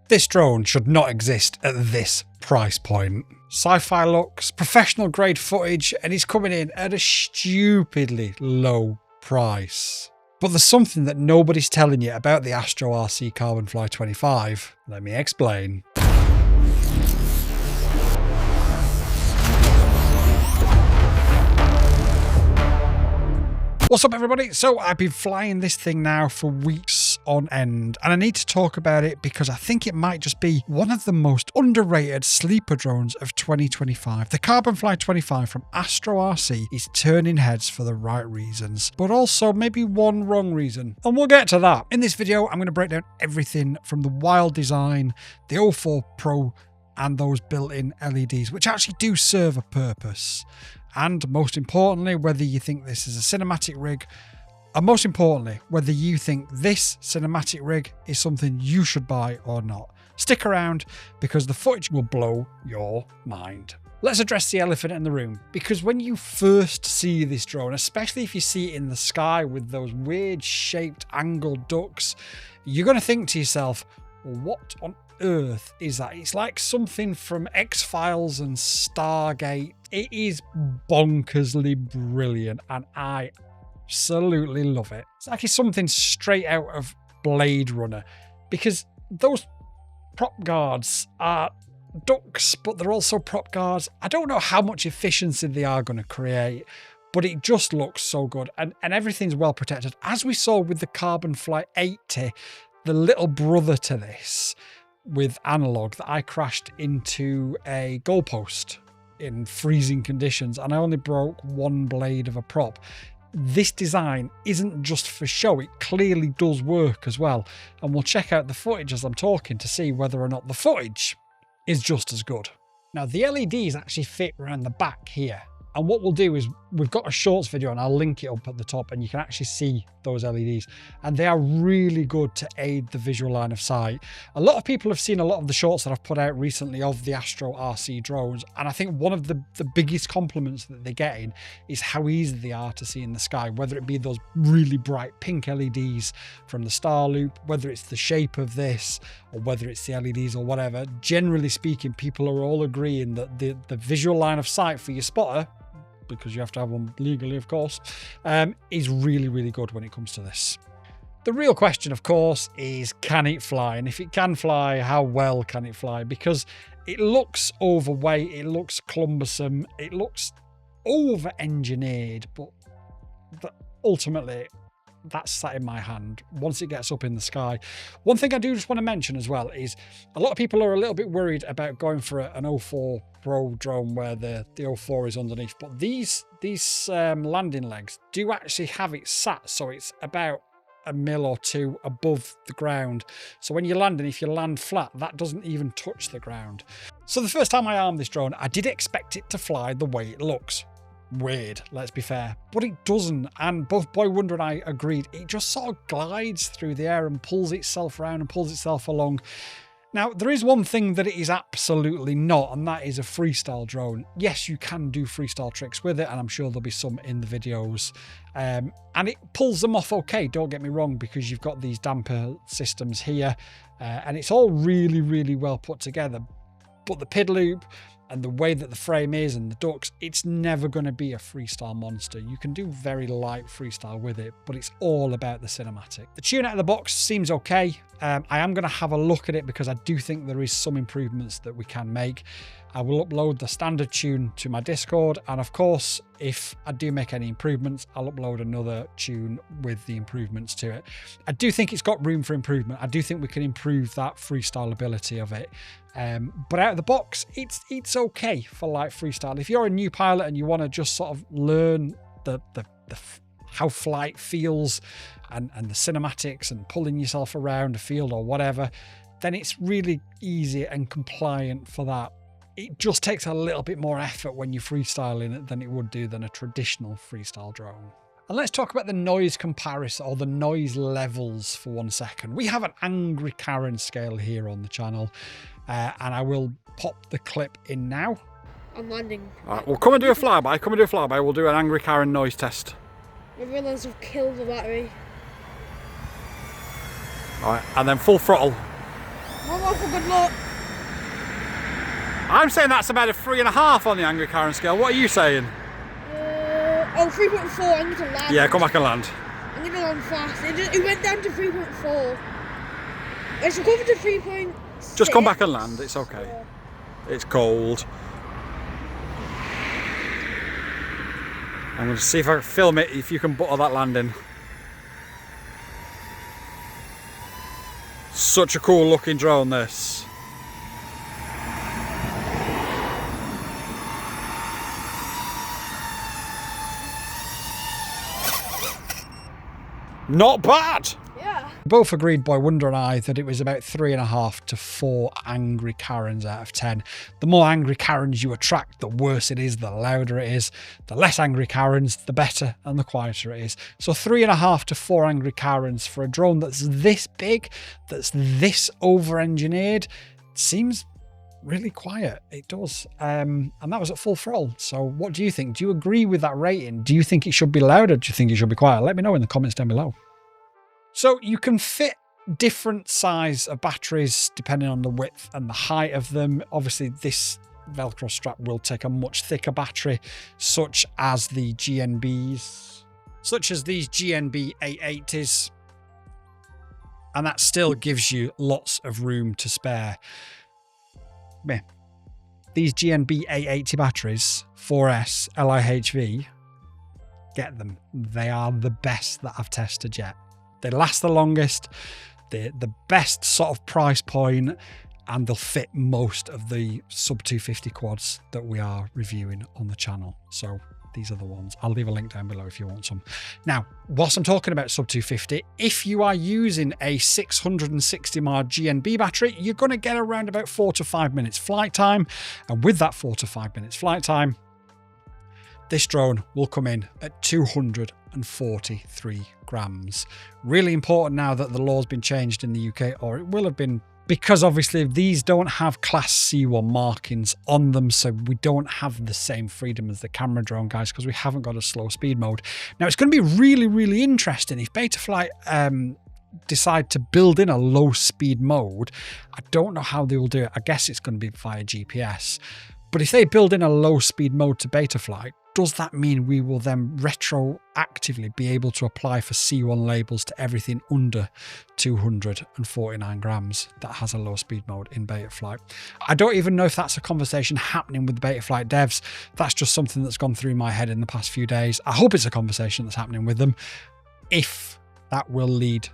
This drone should not exist at this price point. Sci-fi looks, professional grade footage, and he's coming in at a stupidly low price. But there's something that nobody's telling you about the Astro RC Carbon Fly 25. Let me explain. What's up everybody? So I've been flying this thing now for weeks on end, and I need to talk about it because I think it might just be one of the most underrated sleeper drones of 2025. The Carbon Fly 25 from Astro RC is turning heads for the right reasons, but also maybe one wrong reason, and we'll get to that. In this video, I'm going to break down everything from the wild design, the O4 Pro, and those built-in LEDs, which actually do serve a purpose. And most importantly, whether you think this is a cinematic rig, and most importantly, whether you think this cinematic rig is something you should buy or not. Stick around because the footage will blow your mind. Let's address the elephant in the room, because when you first see this drone, especially if you see it in the sky with those weird shaped angled ducts, you're going to think to yourself, what on earth is that? It's like something from X-Files and Stargate. It is bonkersly brilliant and I absolutely love it. It's like it's something straight out of Blade Runner, because those prop guards are ducts, but they're also prop guards. I don't know how much efficiency they are going to create, but it just looks so good, and everything's well protected. As we saw with the Carbon Fly 80, the little brother to this, with analog, that I crashed into a goalpost in freezing conditions and I only broke one blade of a prop. This design isn't just for show, it clearly does work as well, and we'll check out the footage as I'm talking to see whether or not the footage is just as good. Now the LEDs actually fit around the back here, and what we'll do is we've got a shorts video and I'll link it up at the top and you can actually see those LEDs, and they are really good to aid the visual line of sight. A lot of people have seen a lot of the shorts that I've put out recently of the Astro RC drones, and I think one of the biggest compliments that they're getting is how easy they are to see in the sky, whether it be those really bright pink LEDs from the star loop, whether it's the shape of this, or whether it's the LEDs or whatever. Generally speaking, people are all agreeing that the visual line of sight for your spotter, because you have to have one legally, of course, is really, really good when it comes to this. The real question, of course, is can it fly? And if it can fly, how well can it fly? Because it looks overweight, it looks cumbersome, it looks over-engineered, but ultimately, that's sat in my hand once it gets up in the sky. One thing I do just want to mention as well is a lot of people are a little bit worried about going for an O4 Pro drone where the O4 is underneath, but these landing legs do actually have it sat so it's about a mil or two above the ground. So when you're landing, if you land flat, that doesn't even touch the ground. So the first time I armed this drone, I did expect it to fly the way it looks. Weird, let's be fair, but it doesn't, and both Boy Wonder and I agreed it just sort of glides through the air and pulls itself around and pulls itself along. Now there is one thing that it is absolutely not, and that is a freestyle drone. Yes, you can do freestyle tricks with it, and I'm sure there'll be some in the videos, and it pulls them off okay, don't get me wrong, because you've got these damper systems here, and it's all really, really well put together. But the PID loop and the way that the frame is and the ducts, it's never going to be a freestyle monster. You can do very light freestyle with it, but it's all about the cinematic. The tune out of the box seems okay. I am going to have a look at it because I do think there is some improvements that we can make. I will upload the standard tune to my Discord, and of course, if I do make any improvements, I'll upload another tune with the improvements to it. I do think it's got room for improvement. I do think we can improve that freestyle ability of it. But out of the box, it's okay for light freestyle. If you're a new pilot and you want to just sort of learn how flight feels and the cinematics and pulling yourself around a field or whatever, then it's really easy and compliant for that. It just takes a little bit more effort when you're freestyling it than it would do than a traditional freestyle drone. And let's talk about the noise comparison, or the noise levels, for 1 second. We have an Angry Karen scale here on the channel, and I will pop the clip in now. I'm landing. All right, we'll come and do a flyby. We'll do an Angry Karen noise test. I realise I've killed the battery. All right, and then full throttle. One more for good luck. I'm saying that's about a 3.5 on the Angry Karen scale. What are you saying? 3.4. I need to land. Yeah, come back and land. I need to land fast. It went down to 3.4. It's recovered to 3.6. Just come back and land. It's okay. Yeah. It's cold. I'm going to see if I can film it, if you can butter that landing. Such a cool looking drone, this. Not bad! Yeah. We both agreed, Boy Wonder and I, that it was about 3.5 to 4 angry Karens out of 10. The more angry Karens you attract, the worse it is, the louder it is. The less angry Karens, the better and the quieter it is. So 3.5 to 4 angry Karens for a drone that's this big, that's this over-engineered, seems really quiet. It does. And that was at full throttle. So what do you think? Do you agree with that rating? Do you think it should be louder? Do you think it should be quiet? Let me know in the comments down below. So you can fit different size of batteries depending on the width and the height of them. Obviously this Velcro strap will take a much thicker battery, such as these GNB 880s. And that still gives you lots of room to spare. Yeah. These GNB 880 batteries, 4S LIHV, get them. They are the best that I've tested yet. They last the longest, they're the best sort of price point, and they'll fit most of the sub 250 quads that we are reviewing on the channel. So these are the ones. I'll leave a link down below if you want some. Now, whilst I'm talking about sub 250, if you are using a 660 mAh GNB battery, you're going to get around about 4 to 5 minutes flight time. And with that 4 to 5 minutes flight time, this drone will come in at 243 grams. Really important now that the law's been changed in the UK, or it will have been, because obviously these don't have class C1 markings on them, so we don't have the same freedom as the camera drone guys, because we haven't got a slow speed mode. Now it's going to be really, really interesting if Betaflight decide to build in a low speed mode. I don't know how they will do it. I guess it's going to be via GPS. But if they build in a low speed mode to Betaflight, does that mean we will then retroactively be able to apply for C1 labels to everything under 249 grams that has a low speed mode in Betaflight? I don't even know if that's a conversation happening with the Betaflight devs. That's just something that's gone through my head in the past few days. I hope it's a conversation that's happening with them. If that will lead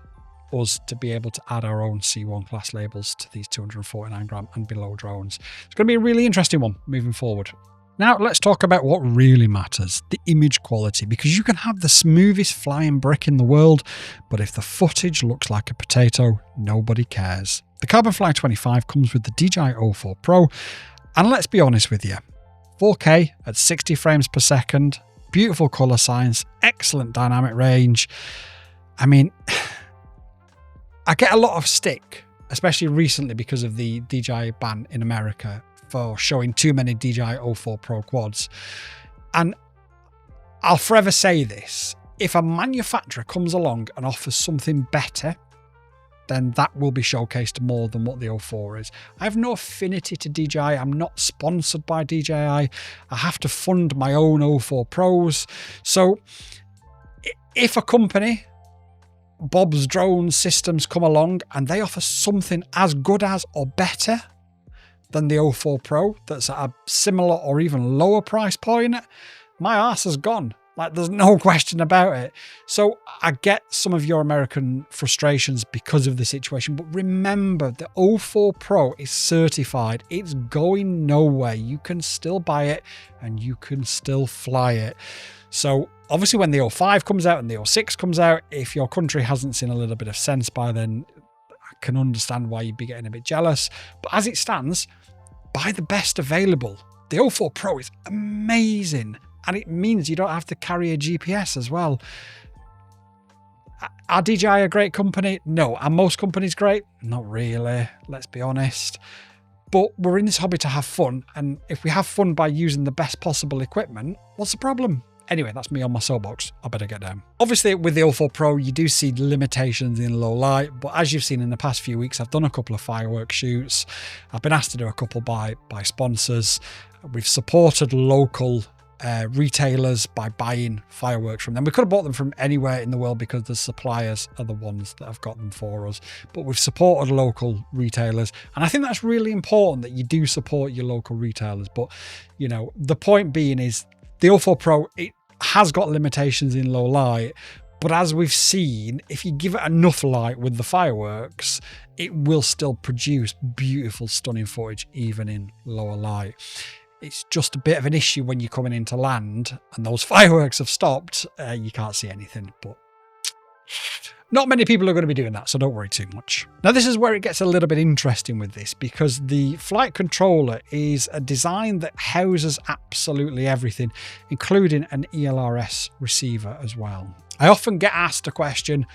us to be able to add our own C1 class labels to these 249 gram and below drones. It's going to be a really interesting one moving forward. Now let's talk about what really matters, the image quality, because you can have the smoothest flying brick in the world, but if the footage looks like a potato, nobody cares. The Carbon Fly 25 comes with the DJI O4 Pro, and let's be honest with you, 4K at 60 frames per second, beautiful color science, excellent dynamic range. I mean, I get a lot of stick, especially recently because of the DJI ban in America, for showing too many DJI O4 Pro quads. And I'll forever say this, if a manufacturer comes along and offers something better, then that will be showcased more than what the O4 is. I have no affinity to DJI. I'm not sponsored by DJI. I have to fund my own O4 Pros. So if a company, Bob's Drone Systems, come along and they offer something as good as or better than the O4 Pro that's at a similar or even lower price point, my arse has gone. Like, there's no question about it. So I get some of your American frustrations because of the situation, but remember the O4 Pro is certified. It's going nowhere. You can still buy it and you can still fly it. So obviously when the O5 comes out and the O6 comes out, if your country hasn't seen a little bit of sense by then, I can understand why you'd be getting a bit jealous. But as it stands, buy the best available. The O4 Pro is amazing. And it means you don't have to carry a GPS as well. Are DJI a great company? No. Are most companies great? Not really, let's be honest. But we're in this hobby to have fun. And if we have fun by using the best possible equipment, what's the problem? Anyway, that's me on my soapbox. I better get down. Obviously, with the O4 Pro, you do see limitations in low light, but as you've seen in the past few weeks, I've done a couple of fireworks shoots. I've been asked to do a couple by sponsors. We've supported local retailers by buying fireworks from them. We could have bought them from anywhere in the world because the suppliers are the ones that have got them for us. But we've supported local retailers. And I think that's really important that you do support your local retailers. But, you know, the point being is the O4 Pro, it has got limitations in low light. But as we've seen, if you give it enough light with the fireworks, it will still produce beautiful, stunning footage, even in lower light. It's just a bit of an issue when you're coming into land and those fireworks have stopped. You can't see anything, but not many people are going to be doing that, so don't worry too much. Now, this is where it gets a little bit interesting with this, because the flight controller is a design that houses absolutely everything, including an ELRS receiver as well. I often get asked a question,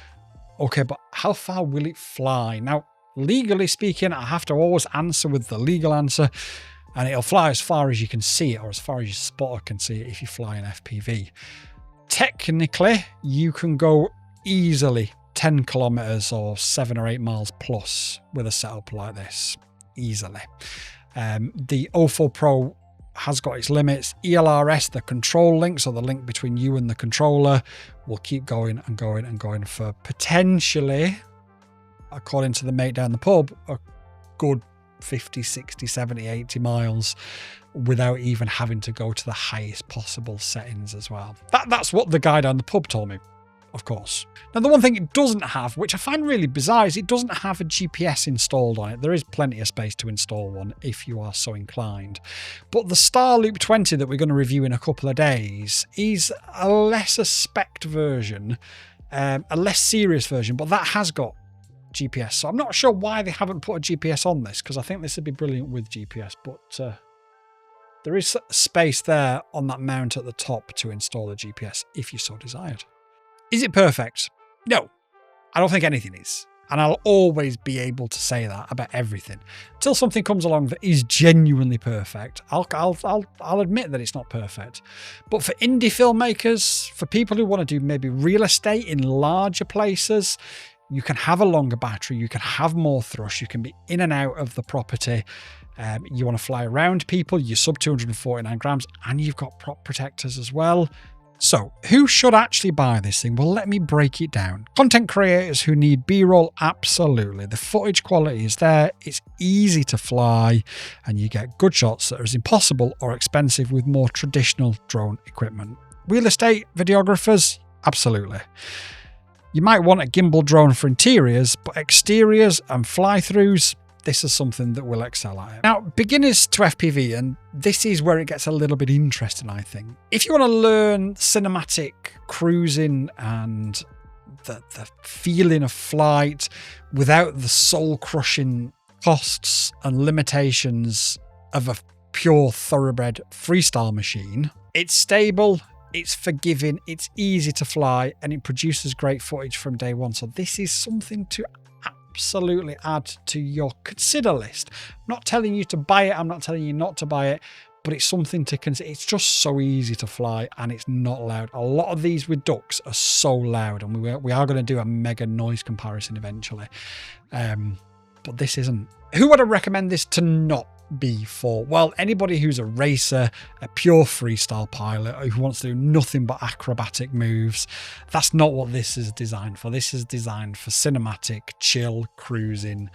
okay, but how far will it fly? Now, legally speaking, I have to always answer with the legal answer. And it'll fly as far as you can see it, or as far as your spotter can see it if you fly an FPV. Technically, you can go easily 10 kilometers or 7 or 8 miles plus with a setup like this. Easily. The O4 Pro has got its limits. ELRS, the control link, so the link between you and the controller, will keep going and going and going for potentially, according to the mate down the pub, a good 50, 60, 70, 80 miles without even having to go to the highest possible settings as well. That's what the guy down the pub told me, of course. Now, the one thing it doesn't have, which I find really bizarre, is it doesn't have a GPS installed on it. There is plenty of space to install one if you are so inclined. But the Starloop 20 that we're going to review in a couple of days is a lesser spec'd version, a less serious version, but that has got GPS. So I'm not sure why they haven't put a GPS on this, because I think this would be brilliant with GPS, but there is space there on that mount at the top to install a GPS if you so desired. Is it perfect? No, I don't think anything is. And I'll always be able to say that about everything. Until something comes along that is genuinely perfect, I'll admit that it's not perfect. But for indie filmmakers, for people who want to do maybe real estate in larger places, you can have a longer battery, you can have more thrust, you can be in and out of the property. You want to fly around people, you're sub 249 grams, and you've got prop protectors as well. So, who should actually buy this thing? Well, let me break it down. Content creators who need B-roll, absolutely. The footage quality is there, it's easy to fly, and you get good shots that are as impossible or expensive with more traditional drone equipment. Real estate videographers, absolutely. You might want a gimbal drone for interiors, but exteriors and fly-throughs, this is something that will excel at it. Now, beginners to FPV, and this is where it gets a little bit interesting, I think. If you want to learn cinematic cruising and the feeling of flight without the soul-crushing costs and limitations of a pure thoroughbred freestyle machine, it's stable, it's forgiving, it's easy to fly, and it produces great footage from day one. So this is something to absolutely add to your consider list. I'm not telling you to buy it, I'm not telling you not to buy it, but it's something to consider. It's just so easy to fly and it's not loud. A lot of these with ducks are so loud, and we are going to do a mega noise comparison eventually. But this isn't. Who would I recommend this to not be for? Well, anybody who's a racer, a pure freestyle pilot, who wants to do nothing but acrobatic moves. That's not what this is designed for. This is designed for cinematic, chill, cruising,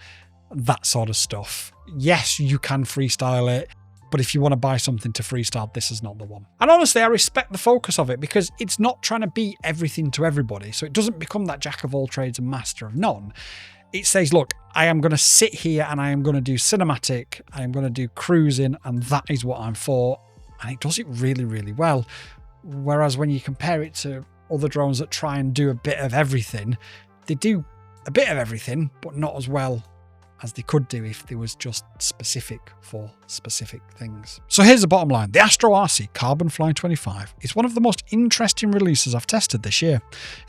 that sort of stuff. Yes, you can freestyle it, but if you want to buy something to freestyle, this is not the one. And honestly, I respect the focus of it, because it's not trying to be everything to everybody. So it doesn't become that jack of all trades and master of none. It says, look, I am going to sit here and I am going to do cinematic, I am going to do cruising, and that is what I'm for. And it does it really, really well. Whereas when you compare it to other drones that try and do a bit of everything, they do a bit of everything, but not as well as they could do if they was just specific for specific things. So here's the bottom line. The Astro RC Carbon Fly 25 is one of the most interesting releases I've tested this year.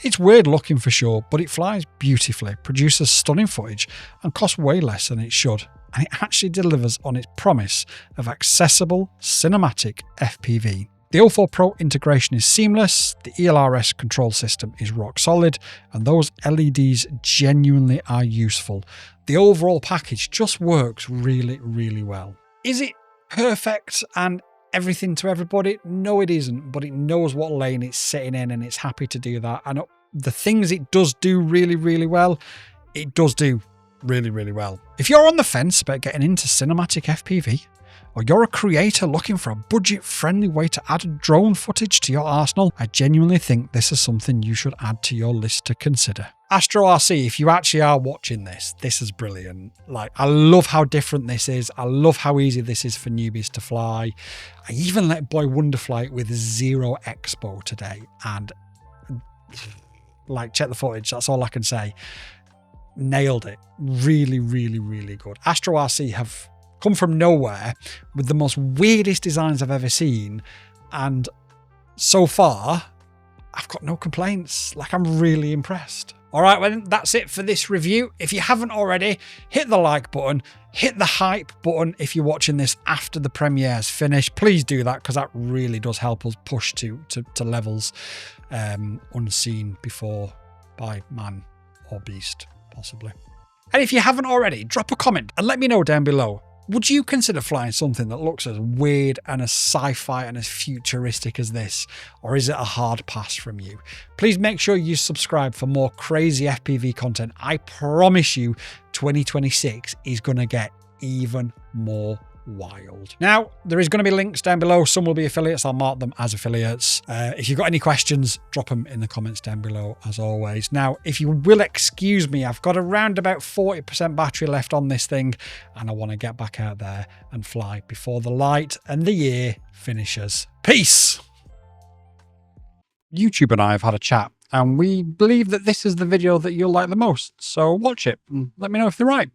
It's weird looking for sure, but it flies beautifully, produces stunning footage, and costs way less than it should. And it actually delivers on its promise of accessible cinematic FPV. The O4 Pro integration is seamless, the ELRS control system is rock solid, and those LEDs genuinely are useful. The overall package just works really, really well. Is it perfect and everything to everybody? No, it isn't, but it knows what lane it's sitting in and it's happy to do that. And the things it does do really, really well, it does do really, really well. If you're on the fence about getting into cinematic FPV, or you're a creator looking for a budget-friendly way to add drone footage to your arsenal, I genuinely think this is something you should add to your list to consider. Astro RC, if you actually are watching this is brilliant. Like, I love how different this is. I love how easy this is for newbies to fly. I even let Boy Wonder fly with 0 expo today, and like, check the footage, that's all I can say. Nailed it. Really, really, really good. Astro RC have come from nowhere with the most weirdest designs I've ever seen, and so far I've got no complaints. Like, I'm really impressed. All right, well, that's it for this review. If you haven't already, hit the like button, hit the hype button if you're watching this after the premiere's finished. Please do that, because that really does help us push to levels unseen before by man or beast, possibly. And if you haven't already, drop a comment and let me know down below. Would you consider flying something that looks as weird and as sci-fi and as futuristic as this? Or is it a hard pass from you? Please make sure you subscribe for more crazy FPV content. I promise you 2026 is going to get even more wild. Now, there is going to be links down below. Some will be affiliates. I'll mark them as affiliates. If you've got any questions, drop them in the comments down below, as always. Now, if you will excuse me, I've got around about 40% battery left on this thing, and I want to get back out there and fly before the light and the year finishes. Peace! YouTube and I have had a chat, and we believe that this is the video that you'll like the most. So watch it and let me know if they're right.